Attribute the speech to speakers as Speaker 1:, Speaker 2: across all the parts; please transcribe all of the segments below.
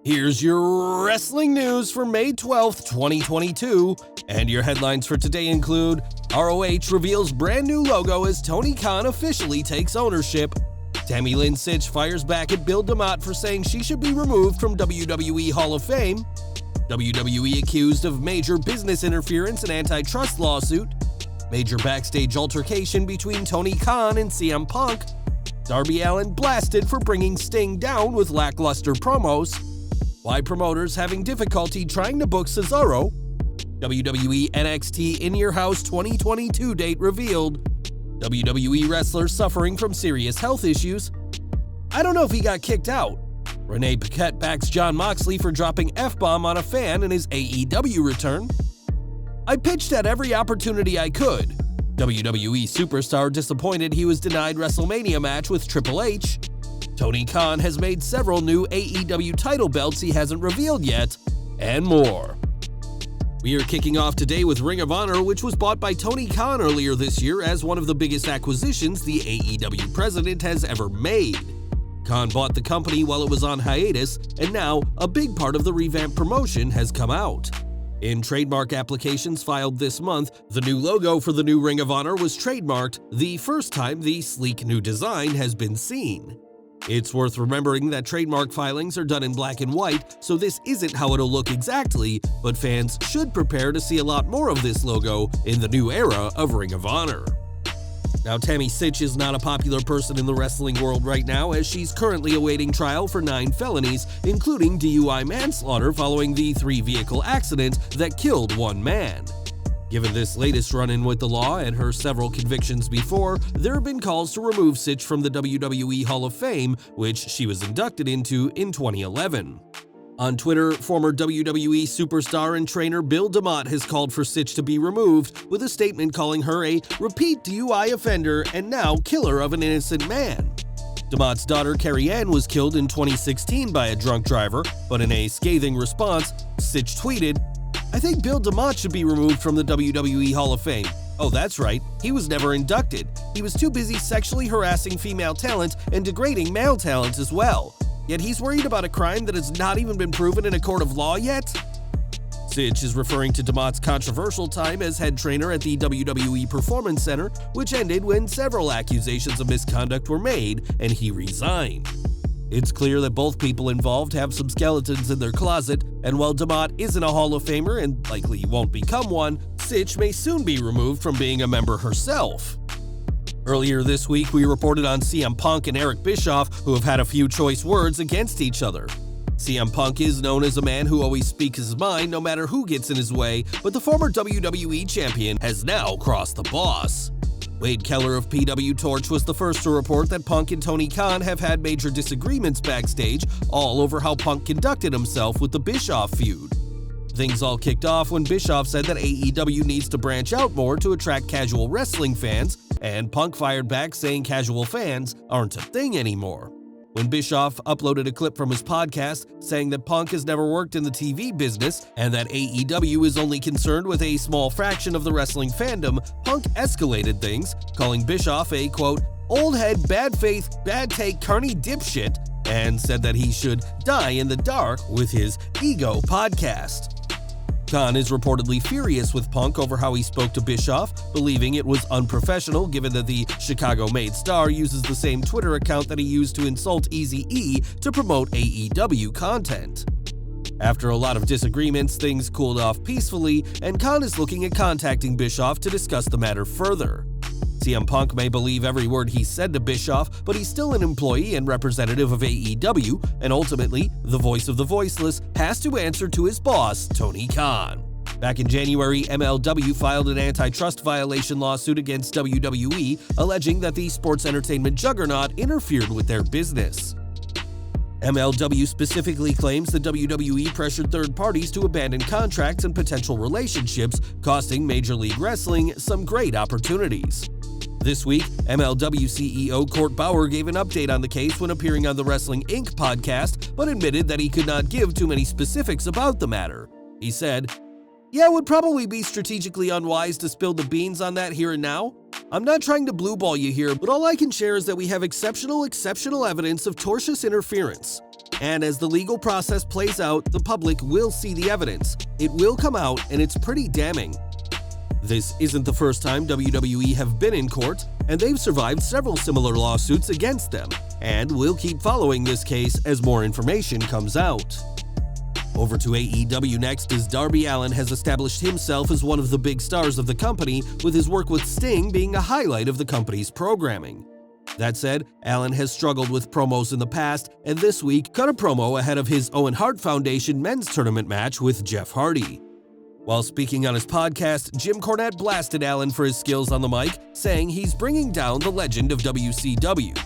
Speaker 1: Here's your wrestling news for May 12th, 2022, and your headlines for today include ROH reveals brand new logo as Tony Khan officially takes ownership, Tammy Lynn Sytch fires back at Bill Demott for saying she should be removed from WWE Hall of Fame, WWE accused of major business interference and antitrust lawsuit, major backstage altercation between Tony Khan and CM Punk, Darby Allin blasted for bringing Sting down with lackluster promos, why promoters having difficulty trying to book Cesaro, WWE NXT In Your House 2022 date revealed, WWE wrestler suffering from serious health issues. I don't know if he got kicked out. Renee Paquette backs Jon Moxley for dropping F-bomb on a fan in his AEW return. I pitched at every opportunity I could. WWE superstar disappointed he was denied WrestleMania match with Triple H. Tony Khan has made several new AEW title belts he hasn't revealed yet, and more. We are kicking off today with Ring of Honor, which was bought by Tony Khan earlier this year as one of the biggest acquisitions the AEW president has ever made. Khan bought the company while it was on hiatus, and now a big part of the revamped promotion has come out. In trademark applications filed this month, the new logo for the new Ring of Honor was trademarked, the first time the sleek new design has been seen. It's worth remembering that trademark filings are done in black and white, so this isn't how it'll look exactly, but fans should prepare to see a lot more of this logo in the new era of Ring of Honor. Now, Tammy Sytch is not a popular person in the wrestling world right now, as she's currently awaiting trial for 9 felonies, including DUI manslaughter following the 3-vehicle accident that killed 1 man. Given this latest run-in with the law and her several convictions before, there have been calls to remove Sytch from the WWE Hall of Fame, which she was inducted into in 2011. On Twitter, former WWE superstar and trainer Bill Demott has called for Sytch to be removed, with a statement calling her a repeat DUI offender and now killer of an innocent man. Demott's daughter Carrie Ann was killed in 2016 by a drunk driver, but in a scathing response, Sytch tweeted, "I think Bill Demott should be removed from the WWE Hall of Fame. Oh, that's right, he was never inducted. He was too busy sexually harassing female talent and degrading male talent as well. Yet he's worried about a crime that has not even been proven in a court of law yet?" Sytch is referring to Demott's controversial time as head trainer at the WWE Performance Center, which ended when several accusations of misconduct were made and he resigned. It's clear that both people involved have some skeletons in their closet, and while Demott isn't a Hall of Famer and likely won't become one, Sytch may soon be removed from being a member herself. Earlier this week, we reported on CM Punk and Eric Bischoff, who have had a few choice words against each other. CM Punk is known as a man who always speaks his mind no matter who gets in his way, but the former WWE champion has now crossed the boss. Wade Keller of PW Torch was the first to report that Punk and Tony Khan have had major disagreements backstage, all over how Punk conducted himself with the Bischoff feud. Things all kicked off when Bischoff said that AEW needs to branch out more to attract casual wrestling fans, and Punk fired back saying casual fans aren't a thing anymore. When Bischoff uploaded a clip from his podcast saying that Punk has never worked in the TV business and that AEW is only concerned with a small fraction of the wrestling fandom, Punk escalated things, calling Bischoff a, quote, old head, bad faith, bad take, carny dipshit, and said that he should die in the dark with his Ego podcast. Khan is reportedly furious with Punk over how he spoke to Bischoff, believing it was unprofessional given that the Chicago-made star uses the same Twitter account that he used to insult Eazy-E to promote AEW content. After a lot of disagreements, things cooled off peacefully, and Khan is looking at contacting Bischoff to discuss the matter further. CM Punk may believe every word he said to Bischoff, but he's still an employee and representative of AEW, and ultimately, the voice of the voiceless has to answer to his boss, Tony Khan. Back in January, MLW filed an antitrust violation lawsuit against WWE, alleging that the sports entertainment juggernaut interfered with their business. MLW specifically claims the WWE pressured third parties to abandon contracts and potential relationships, costing Major League Wrestling some great opportunities. This week, MLW CEO Court Bauer gave an update on the case when appearing on the Wrestling Inc. podcast, but admitted that he could not give too many specifics about the matter. He said, "Yeah, it would probably be strategically unwise to spill the beans on that here and now. I'm not trying to blue ball you here, but all I can share is that we have exceptional evidence of tortious interference. And as the legal process plays out, the public will see the evidence. It will come out, and it's pretty damning. This isn't the first time WWE have been in court, and they've survived several similar lawsuits against them, and we'll keep following this case as more information comes out. Over to AEW next, as Darby Allin has established himself as one of the big stars of the company, with his work with Sting being a highlight of the company's programming. That said, Allin has struggled with promos in the past, and this week cut a promo ahead of his Owen Hart Foundation men's tournament match with Jeff Hardy. While speaking on his podcast, Jim Cornette blasted Allin for his skills on the mic, saying he's bringing down the legend of WCW.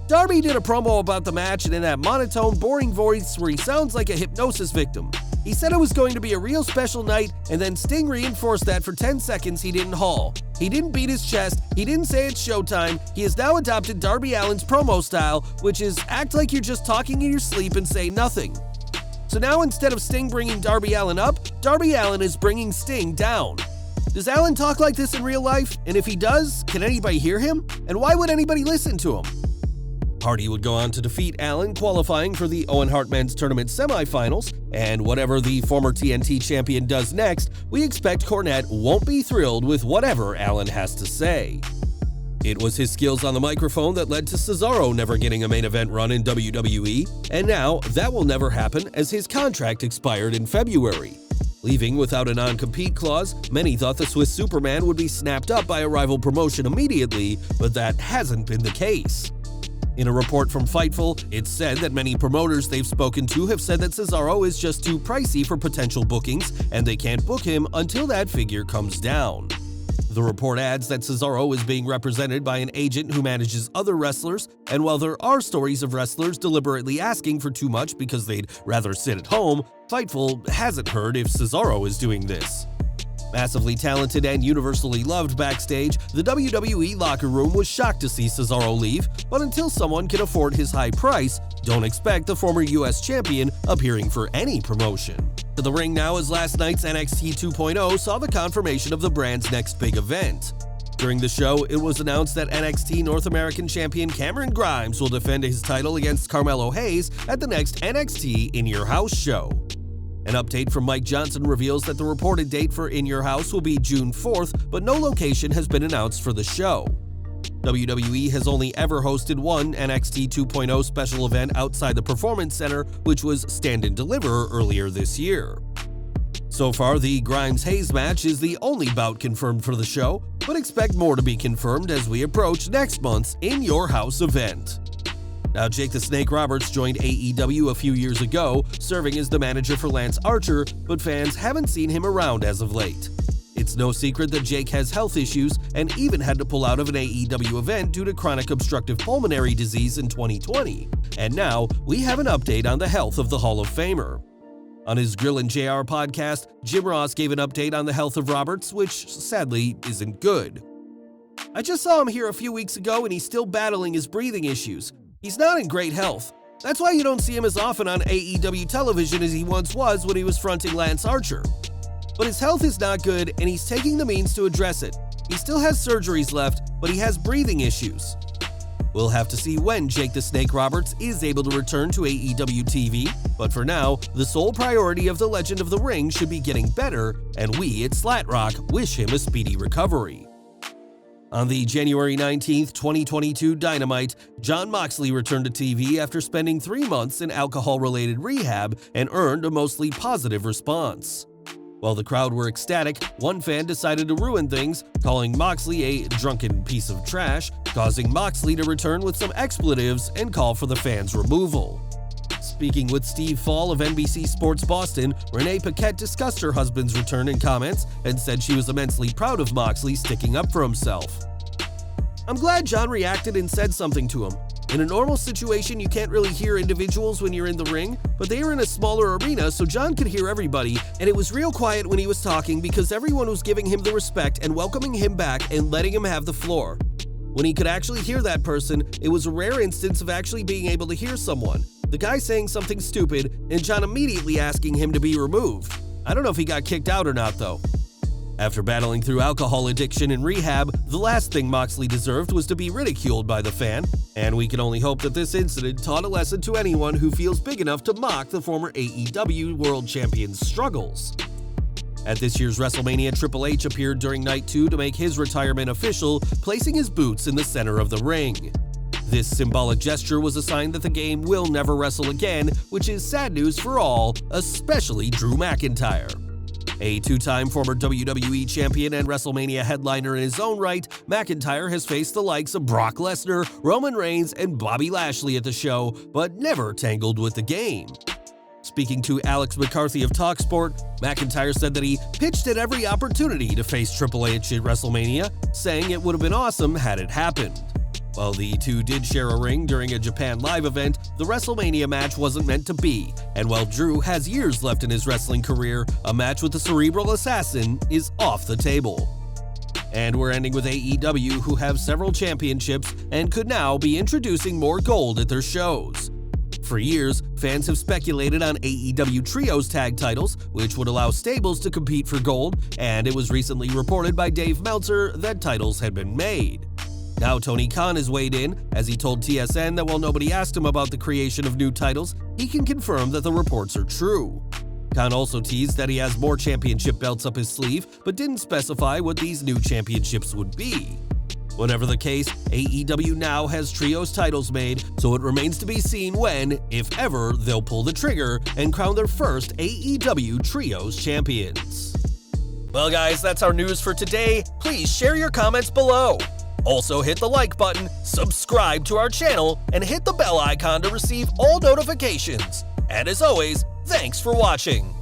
Speaker 1: Darby did a promo about the match, and in that monotone, boring voice where he sounds like a hypnosis victim. He said it was going to be a real special night, and then Sting reinforced that for 10 seconds he didn't haul. He didn't beat his chest, he didn't say it's showtime, he has now adopted Darby Allin's promo style, which is act like you're just talking in your sleep and say nothing. So now instead of Sting bringing Darby Allin up, Darby Allin is bringing Sting down. Does Allin talk like this in real life? And if he does, can anybody hear him? And why would anybody listen to him? Hardy would go on to defeat Allin, qualifying for the Owen Hart Men's Tournament semifinals, and whatever the former TNT champion does next, we expect Cornette won't be thrilled with whatever Allin has to say. It was his skills on the microphone that led to Cesaro never getting a main event run in WWE, and now that will never happen as his contract expired in February. Leaving without a non-compete clause, many thought the Swiss Superman would be snapped up by a rival promotion immediately, but that hasn't been the case. In a report from Fightful, it's said that many promoters they've spoken to have said that Cesaro is just too pricey for potential bookings, and they can't book him until that figure comes down. The report adds that Cesaro is being represented by an agent who manages other wrestlers, and while there are stories of wrestlers deliberately asking for too much because they'd rather sit at home, Fightful hasn't heard if Cesaro is doing this. Massively talented and universally loved backstage, the WWE locker room was shocked to see Cesaro leave, but until someone can afford his high price, don't expect the former US champion appearing for any promotion. To the ring now as last night's NXT 2.0 saw the confirmation of the brand's next big event. During the show, it was announced that NXT North American champion Cameron Grimes will defend his title against Carmelo Hayes at the next NXT In Your House show. An update from Mike Johnson reveals that the reported date for In Your House will be June 4th, but no location has been announced for the show. WWE has only ever hosted one NXT 2.0 special event outside the Performance Center, which was Stand and Deliver earlier this year. So far, the Grimes-Hayes match is the only bout confirmed for the show, but expect more to be confirmed as we approach next month's In Your House event. Now, Jake the Snake Roberts joined AEW a few years ago, serving as the manager for Lance Archer, but fans haven't seen him around as of late. It's no secret that Jake has health issues and even had to pull out of an AEW event due to chronic obstructive pulmonary disease in 2020. And now, we have an update on the health of the Hall of Famer. On his Grillin' JR podcast, Jim Ross gave an update on the health of Roberts, which sadly isn't good. "I just saw him here a few weeks ago and he's still battling his breathing issues. He's not in great health. That's why you don't see him as often on AEW television as he once was when he was fronting Lance Archer. But his health is not good and he's taking the means to address it. He still has surgeries left, but he has breathing issues." We'll have to see when Jake the Snake Roberts is able to return to AEW TV, but for now, the sole priority of the Legend of the Ring should be getting better, and we at Slat Rock wish him a speedy recovery. On the January 19th, 2022 Dynamite, Jon Moxley returned to TV after spending 3 months in alcohol-related rehab and earned a mostly positive response. While the crowd were ecstatic, one fan decided to ruin things, calling Moxley a drunken piece of trash, causing Moxley to return with some expletives and call for the fans' removal. Speaking with Steve Fall of NBC Sports Boston, Renee Paquette discussed her husband's return in comments and said she was immensely proud of Moxley sticking up for himself. "I'm glad Jon reacted and said something to him. In a normal situation, you can't really hear individuals when you're in the ring, but they were in a smaller arena, so Jon could hear everybody, and it was real quiet when he was talking because everyone was giving him the respect and welcoming him back and letting him have the floor. When he could actually hear that person, it was a rare instance of actually being able to hear someone. The guy saying something stupid, and Jon immediately asking him to be removed. I don't know if he got kicked out or not, though." After battling through alcohol addiction and rehab, the last thing Moxley deserved was to be ridiculed by the fan, and we can only hope that this incident taught a lesson to anyone who feels big enough to mock the former AEW World Champion's struggles. At this year's WrestleMania, Triple H appeared during Night 2 to make his retirement official, placing his boots in the center of the ring. This symbolic gesture was a sign that the game will never wrestle again, which is sad news for all, especially Drew McIntyre. A two-time former WWE champion and WrestleMania headliner in his own right, McIntyre has faced the likes of Brock Lesnar, Roman Reigns, and Bobby Lashley at the show, but never tangled with the game. Speaking to Alex McCarthy of TalkSport, McIntyre said that he pitched at every opportunity to face Triple H at WrestleMania, saying it would have been awesome had it happened. While the two did share a ring during a Japan Live event, the WrestleMania match wasn't meant to be, and while Drew has years left in his wrestling career, a match with the Cerebral Assassin is off the table. And we're ending with AEW, who have several championships and could now be introducing more gold at their shows. For years, fans have speculated on AEW Trios tag titles, which would allow stables to compete for gold, and it was recently reported by Dave Meltzer that titles had been made. Now Tony Khan has weighed in, as he told TSN that while nobody asked him about the creation of new titles, he can confirm that the reports are true. Khan also teased that he has more championship belts up his sleeve, but didn't specify what these new championships would be. Whatever the case, AEW now has Trios titles made, so it remains to be seen when, if ever, they'll pull the trigger and crown their first AEW Trios champions. Well guys, that's our news for today. Please share your comments below. Also hit the like button, subscribe to our channel, and hit the bell icon to receive all notifications. And as always, thanks for watching.